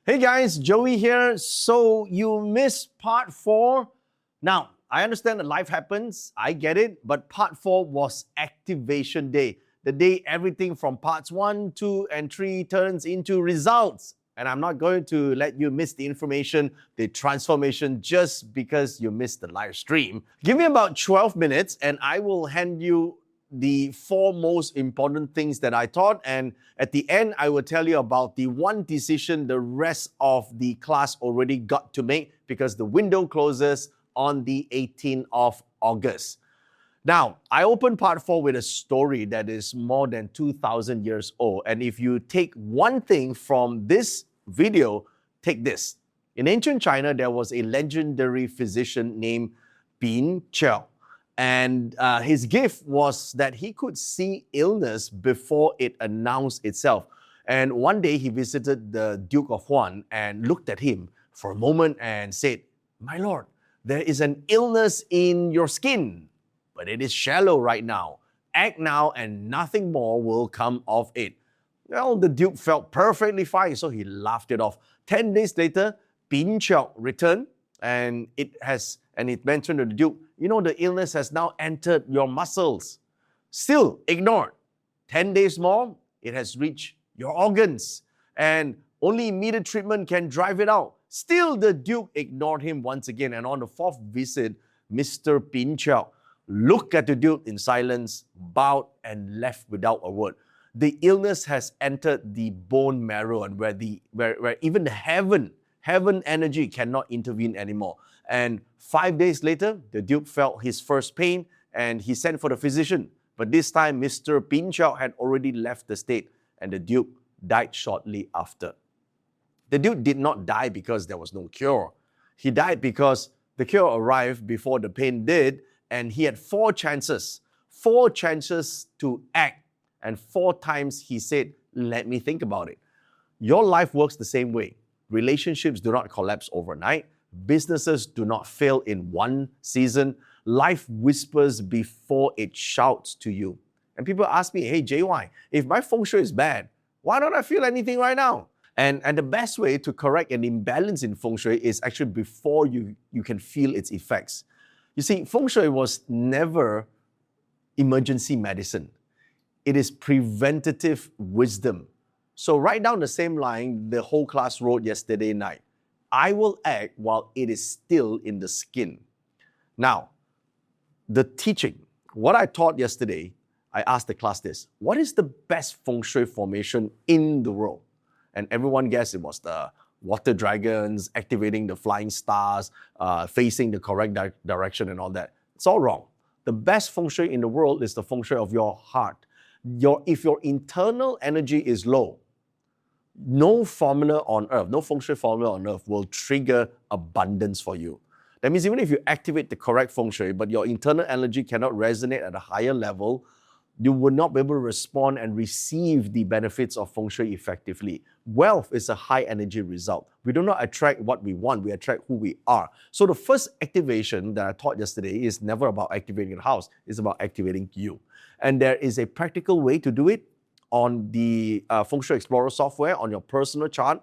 Hey guys, Joey here. So you missed part 4. Now, I understand that life happens, I get it, but part 4 was activation day. The day everything from parts 1, 2, and 3 turns into results. And I'm not going to let you miss the information, the transformation, just because you missed the live stream. Give me about 12 minutes and I will hand you the 4 most important things that I taught, and at the end I will tell you about the one decision the rest of the class already got to make because the window closes on the 18th of August. Now, I opened part 4 with a story that is more than 2,000 years old, and if you take one thing from this video, take this. In ancient China, there was a legendary physician named Bin Chao. And his gift was that he could see illness before it announced itself. And one day he visited the Duke of Huan and looked at him for a moment and said, "My lord, there is an illness in your skin, but it is shallow right now. Act now and nothing more will come of it." Well, the Duke felt perfectly fine, so he laughed it off. 10 days later, Bin Chao returned and it mentioned to the Duke, "You know, the illness has now entered your muscles." Still ignored. 10 days more, it has reached your organs, and only immediate treatment can drive it out. Still, the Duke ignored him once again, and on the 4th visit, Mr. Bin Chao looked at the Duke in silence, bowed, and left without a word. The illness has entered the bone marrow, and where even the heaven energy cannot intervene anymore. And 5 days later, the Duke felt his first pain and he sent for the physician. But this time, Mr. Bin Chao had already left the state and the Duke died shortly after. The Duke did not die because there was no cure. He died because the cure arrived before the pain did, and he had 4 chances to act. And 4 times he said, "Let me think about it." Your life works the same way. Relationships do not collapse overnight. Businesses do not fail in one season. Life whispers before it shouts to you. And people ask me, "Hey, JY, if my feng shui is bad, why don't I feel anything right now?" And the best way to correct an imbalance in feng shui is actually before you can feel its effects. You see, feng shui was never emergency medicine. It is preventative wisdom. So write down the same line the whole class wrote yesterday night. I will act while it is still in the skin. Now, the teaching. What I taught yesterday, I asked the class this: what is the best feng shui formation in the world? And everyone guessed it was the water dragons, activating the flying stars, facing the correct direction and all that. It's all wrong. The best feng shui in the world is the feng shui of your heart. If your internal energy is low, no formula on earth, no feng shui formula on earth will trigger abundance for you. That means even if you activate the correct feng shui, but your internal energy cannot resonate at a higher level, you will not be able to respond and receive the benefits of feng shui effectively. Wealth is a high energy result. We do not attract what we want, we attract who we are. So the first activation that I taught yesterday is never about activating the house, it's about activating you. And there is a practical way to do it on the Feng Shui Explorer software, on your personal chart,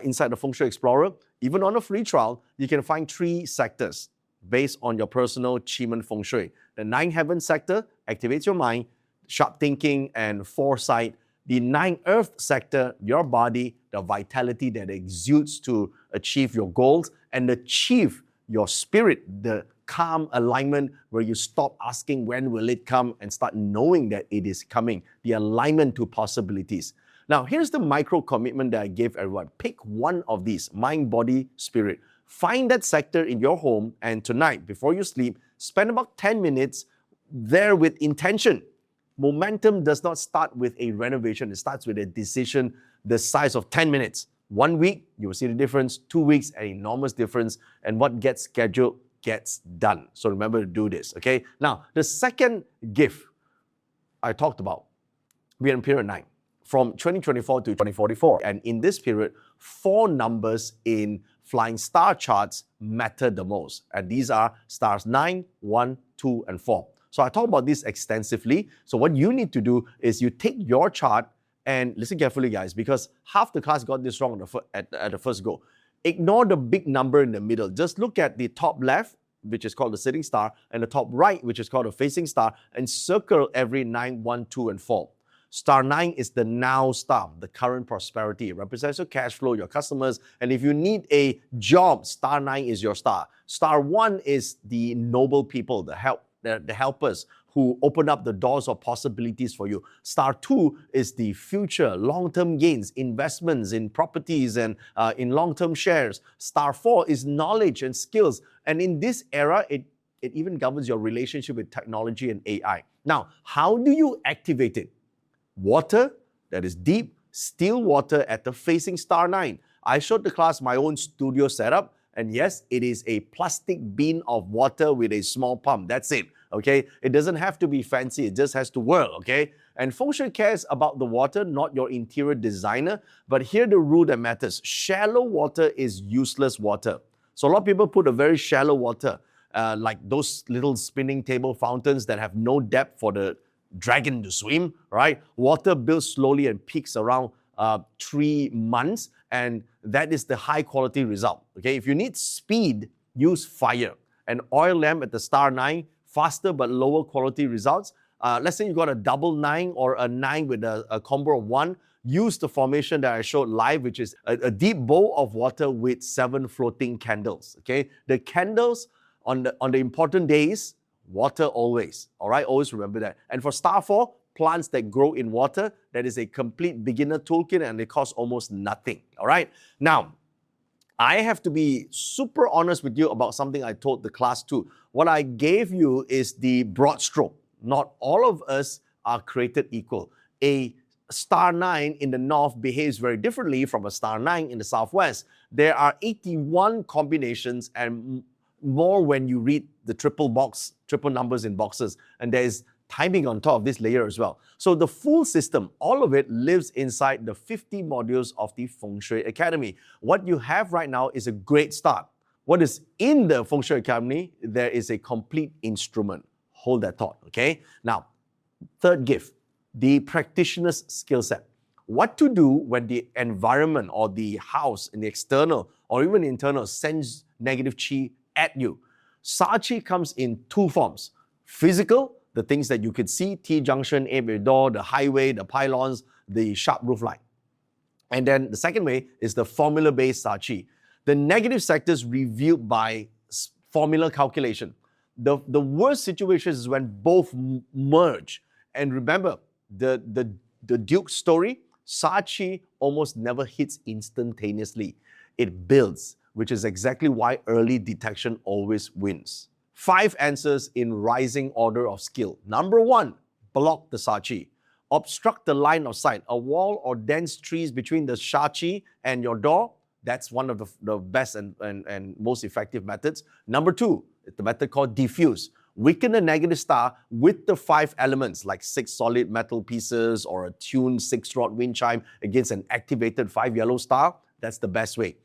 inside the Feng Shui Explorer. Even on a free trial, you can find 3 sectors based on your personal Qi Feng Shui. The 9 heaven sector activates your mind, sharp thinking and foresight. The 9 earth sector, your body, the vitality that exudes to achieve your goals, and achieve your spirit, the calm alignment where you stop asking when will it come and start knowing that it is coming, the alignment to possibilities. Now, here's the micro commitment that I gave everyone. Pick one of these, mind, body, spirit. Find that sector in your home, and tonight, before you sleep, spend about 10 minutes there with intention. Momentum does not start with a renovation, it starts with a decision the size of 10 minutes. 1 week, you will see the difference. 2 weeks, an enormous difference. And what gets scheduled gets done. So remember to do this, okay? Now, the second gift I talked about, we are in period 9, from 2024 to 2044. And in this period, 4 numbers in flying star charts matter the most. And these are stars 9, 1, 2, and 4. So I talk about this extensively. So what you need to do is you take your chart And listen carefully, guys, because half the class got this wrong at the first go. Ignore the big number in the middle. Just look at the top left, which is called the sitting star, and the top right, which is called a facing star, and circle every 9, 1, 2, and 4. Star 9 is the now star, the current prosperity. It represents your cash flow, your customers, and if you need a job, star 9 is your star. Star 1 is the noble people, the helpers who open up the doors of possibilities for you. Star 2 is the future, long-term gains, investments in properties and in long-term shares. Star 4 is knowledge and skills. And in this era, it even governs your relationship with technology and AI. Now, how do you activate it? Water, that is deep, still water at the facing star 9. I showed the class my own studio setup, and yes, it is a plastic bin of water with a small pump. That's it, okay? It doesn't have to be fancy, it just has to work, okay? And Feng Shui cares about the water, not your interior designer. But here the rule that matters. Shallow water is useless water. So a lot of people put a very shallow water, like those little spinning table fountains that have no depth for the dragon to swim, right? Water builds slowly and peaks around 3 months, and that is the high quality result. Okay, if you need speed, use fire. An oil lamp at the star 9, faster but lower quality results. Let's say you got a double 9 or a 9 with a combo of 1. Use the formation that I showed live, which is a deep bowl of water with 7 floating candles. Okay, the candles on the important days, water always. All right, always remember that. And for star 4, plants that grow in water, that is a complete beginner toolkit and it costs almost nothing. All right, now I have to be super honest with you about something I told the class too. What I gave you is the broad stroke. Not all of us are created equal. A star 9 in the north behaves very differently from a star 9 in the southwest. There are 81 combinations and more when you read the triple numbers in boxes, and there is timing on top of this layer as well. So the full system, all of it lives inside the 50 modules of the Feng Shui Academy. What you have right now is a great start. What is in the Feng Shui Academy, there is a complete instrument. Hold that thought, okay? Now, third gift, the practitioner's skill set. What to do when the environment or the house in the external or even internal sends negative chi at you. Sa Chi comes in 2 forms. Physical, the things that you could see, T-junction, 8-way door, the highway, the pylons, the sharp roof line. And then the second way is the formula-based Sa Chi. The negative sectors revealed by formula calculation. The worst situation is when both merge. And remember, the Duke story, Sa Chi almost never hits instantaneously. It builds, which is exactly why early detection always wins. 5 answers in rising order of skill. Number 1, block the Sa Chi. Obstruct the line of sight. A wall or dense trees between the Sa Chi and your door, that's one of the best and most effective methods. Number 2, the method called diffuse. Weaken the negative star with the 5 elements, like 6 solid metal pieces or a tuned 6-rod wind chime against an activated 5 yellow star. That's the best way.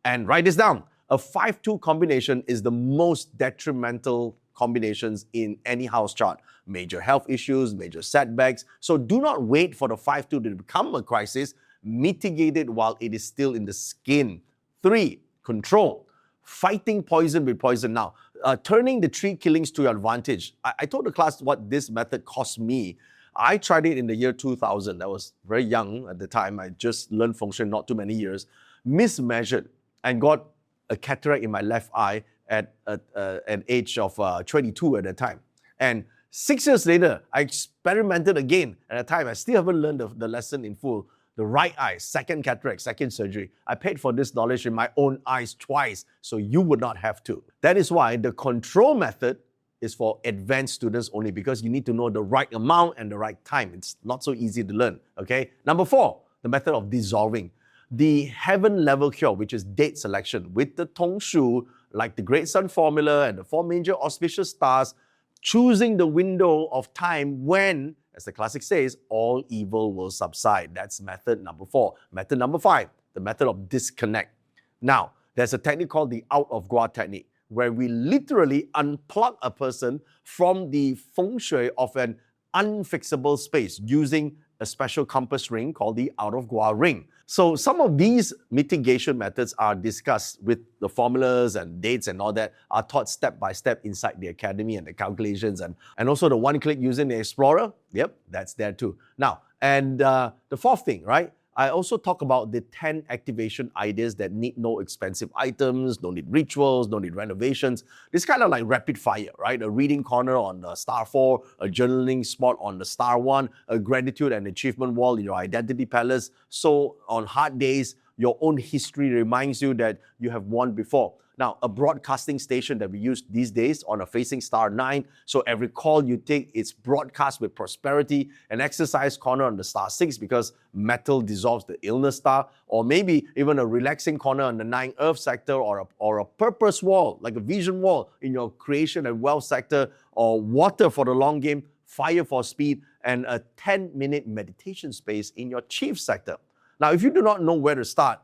And write this down. A 5-2 combination is the most detrimental combinations in any house chart. Major health issues, major setbacks. So do not wait for the 5-2 to become a crisis. Mitigate it while it is still in the skin. 3, control. Fighting poison with poison. Now, turning the 3 killings to your advantage. I told the class what this method cost me. I tried it in the year 2000. I was very young at the time. I just learned Feng Shui not too many years. Mismeasured and got a cataract in my left eye at an age of 22 at that time. And 6 years later, I experimented again. At that time, I still haven't learned the lesson in full. The right eye, second cataract, second surgery. I paid for this knowledge in my own eyes twice, so you would not have to. That is why the control method is for advanced students only, because you need to know the right amount and the right time. It's not so easy to learn, okay? Number 4, the method of dissolving. The heaven level cure, which is date selection with the Tong Shu, like the Great Sun formula and the 4 major auspicious stars, choosing the window of time when, as the classic says, all evil will subside. That's method number 4. Method number 5, the method of disconnect. Now, there's a technique called the out of gua technique, where we literally unplug a person from the feng shui of an unfixable space using a special compass ring called the out of Gua ring. So some of these mitigation methods are discussed with the formulas and dates and all that are taught step by step inside the academy and the calculations and also the one-click using the Explorer. Yep, that's there too. Now, and the fourth thing, right? I also talk about the 10 activation ideas that need no expensive items, don't need rituals, don't need renovations. This kind of like rapid fire, right? A reading corner on the star 4, a journaling spot on the star 1, a gratitude and achievement wall in your identity palace. So on hard days, your own history reminds you that you have won before. Now, a broadcasting station that we use these days on a facing star 9. So every call you take, it's broadcast with prosperity. An exercise corner on the star 6 because metal dissolves the illness star. Or maybe even a relaxing corner on the 9 earth sector or a purpose wall, like a vision wall in your creation and wealth sector, or water for the long game, fire for speed, and a 10-minute meditation space in your chief sector. Now, if you do not know where to start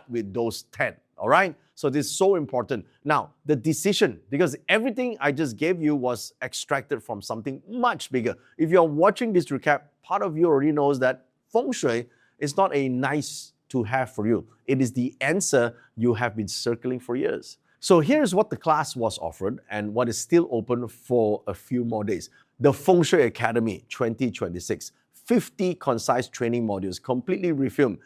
with those 10, all right? So this is so important. Now, the decision, because everything I just gave you was extracted from something much bigger. If you're watching this recap, part of you already knows that Feng Shui is not a nice to have for you. It is the answer you have been circling for years. So here's what the class was offered and what is still open for a few more days. The Feng Shui Academy 2026. 50 concise training modules, completely refilmed,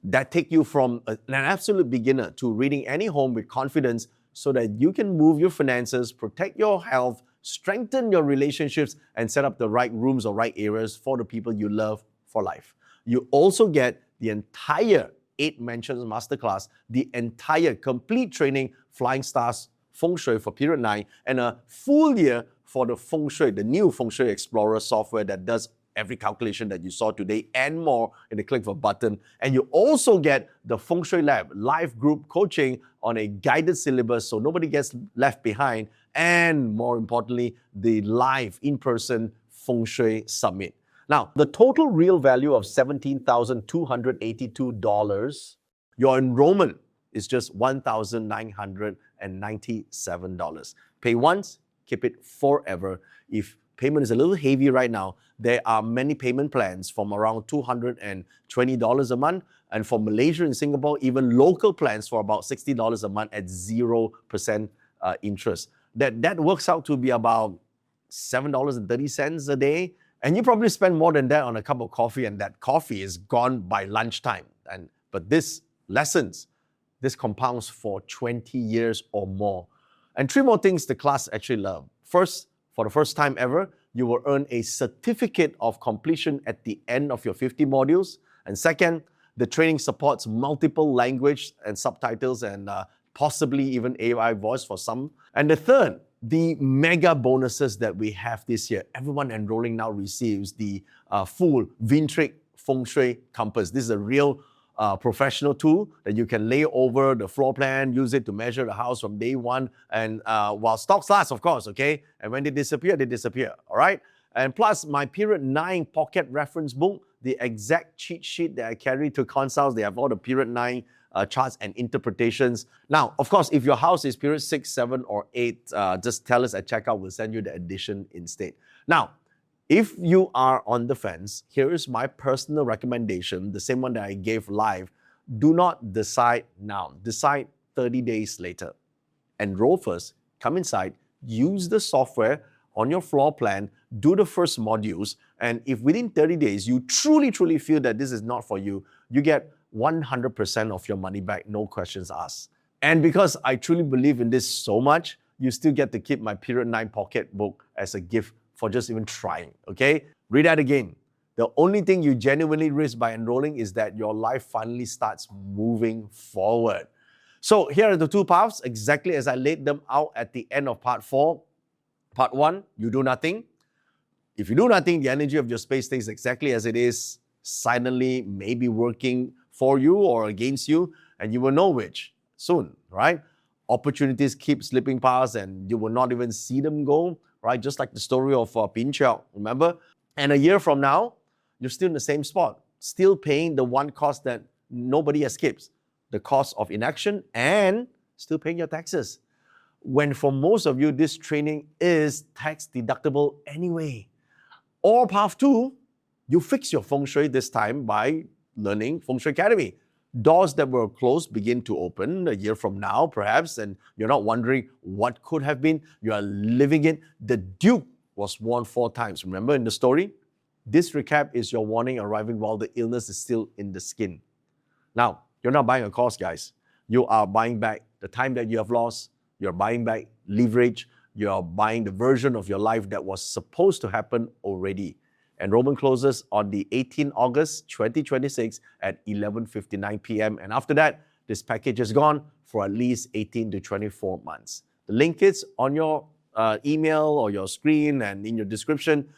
that take you from an absolute beginner to reading any home with confidence so that you can move your finances, protect your health, strengthen your relationships, and set up the right rooms or right areas for the people you love for life. You also get the entire 8 Mentions Masterclass, the entire complete training, Flying Stars Feng Shui for period 9, and a full year for the Feng Shui, the new Feng Shui Explorer software that does every calculation that you saw today and more in the click of a button. And you also get the Feng Shui Lab live group coaching on a guided syllabus so nobody gets left behind. And more importantly, the live in-person Feng Shui Summit. Now, the total real value of $17,282, your enrollment is just $1,997. Pay once, keep it forever. If payment is a little heavy right now, there are many payment plans from around $220 a month. And for Malaysia and Singapore, even local plans for about $60 a month at 0% interest. That works out to be about $7.30 a day. And you probably spend more than that on a cup of coffee, and that coffee is gone by lunchtime. But this lessons, this compounds for 20 years or more. And 3 more things the class actually love. First, for the first time ever, you will earn a certificate of completion at the end of your 50 modules. And second, the training supports multiple language and subtitles and possibly even AI voice for some. And the third, the mega bonuses that we have this year. Everyone enrolling now receives the full Vintric Feng Shui Compass. This is a real professional tool that you can lay over the floor plan, use it to measure the house from day one, and while stocks last, of course, okay? And when they disappear, all right? And plus, my period 9 pocket reference book, the exact cheat sheet that I carry to consults, they have all the period 9 charts and interpretations. Now, of course, if your house is period 6, 7, or 8, just tell us at checkout, we'll send you the edition instead. Now, if you are on the fence, here is my personal recommendation, the same one that I gave live. Do not decide now. Decide 30 days later. Enroll first, come inside, use the software on your floor plan, do the first modules, and if within 30 days you truly feel that this is not for you, you get 100% of your money back, no questions asked. And because I truly believe in this so much, you still get to keep my period 9 pocket book as a gift for just even trying, okay? Read that again. The only thing you genuinely risk by enrolling is that your life finally starts moving forward. So here are the 2 paths, exactly as I laid them out at the end of part 4. Part 1, you do nothing. If you do nothing, the energy of your space stays exactly as it is, silently, maybe working for you or against you, and you will know which soon, right? Opportunities keep slipping past and you will not even see them go, right? Just like the story of Pin Chao, remember? And a year from now, you're still in the same spot, still paying the one cost that nobody escapes, the cost of inaction, and still paying your taxes. When for most of you, this training is tax deductible anyway. Or path 2, You fix your Feng Shui this time by learning Feng Shui Academy. Doors that were closed begin to open a year from now, perhaps, and you're not wondering what could have been. You are living it. The Duke was warned 4 times. Remember in the story? This recap is your warning arriving while the illness is still in the skin. Now, you're not buying a course, guys. You are buying back the time that you have lost. You're buying back leverage. You're buying the version of your life that was supposed to happen already. Enrollment closes on the 18th August 2026 at 11:59 p.m. And after that, this package is gone for at least 18 to 24 months. The link is on your email or your screen and in your description.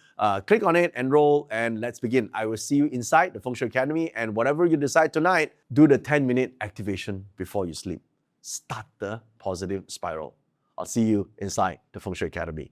Click on it, enroll, and let's begin. I will see you inside the Feng Shui Academy, and whatever you decide tonight, do the 10-minute activation before you sleep. Start the positive spiral. I'll see you inside the Feng Shui Academy.